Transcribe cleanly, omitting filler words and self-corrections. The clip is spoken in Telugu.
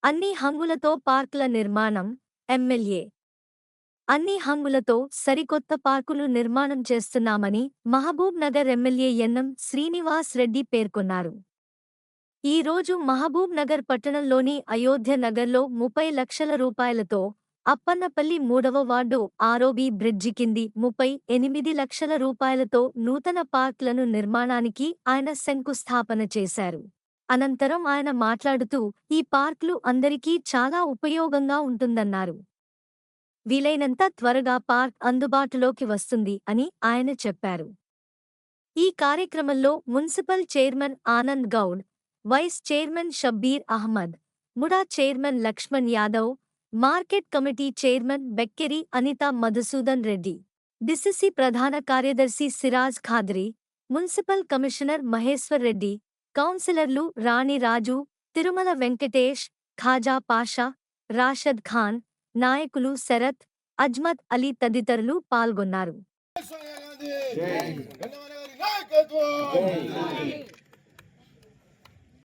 అన్ని హంగులతో పార్కుల నిర్మాణం. ఎమ్మెల్యే అన్ని హంగులతో సరికొత్త పార్కులు నిర్మాణం చేస్తున్నామని మహబూబ్ నగర్ ఎమ్మెల్యే యన్నం శ్రీనివాస్ రెడ్డి పేర్కొన్నారు. ఈ రోజు మహబూబ్ నగర్ పట్టణంలోని అయోధ్య నగర్లో 30 లక్షల రూపాయలతో అప్పన్నపల్లి 3వ వార్డు ఆరోబీ బ్రిడ్జి కింది 38 లక్షల రూపాయలతో నూతన పార్క్లను నిర్మాణానికి ఆయన శంకుస్థాపన చేశారు. అనంతరం ఆయన మాట్లాడుతూ ఈ పార్కులు అందరికీ చాలా ఉపయోగంగా ఉంటుందన్నారు. వీలైనంత త్వరగా పార్క్ అందుబాటులోకి వస్తుంది అని ఆయన చెప్పారు. ఈ కార్యక్రమంలో municipal chairman Anand Goud, vice chairman Shabbir Ahmed, MUDA chairman Lakshman Yadav, market committee chairman Bekkeri Anitha Madhusudan Reddy, DCC ప్రధాన కార్యదర్శి సిరాజ్ ఖాద్రి, మున్సిపల్ కమిషనర్ మహేశ్వర్ రెడ్డి, కౌన్సిలర్లు రాణి రాజు, తిరుమల వెంకటేష్, ఖాజా పాషా, రాషద్ ఖాన్, నాయకులు శరత్, అజ్మత్ అలీ తదితరులు పాల్గొన్నారు.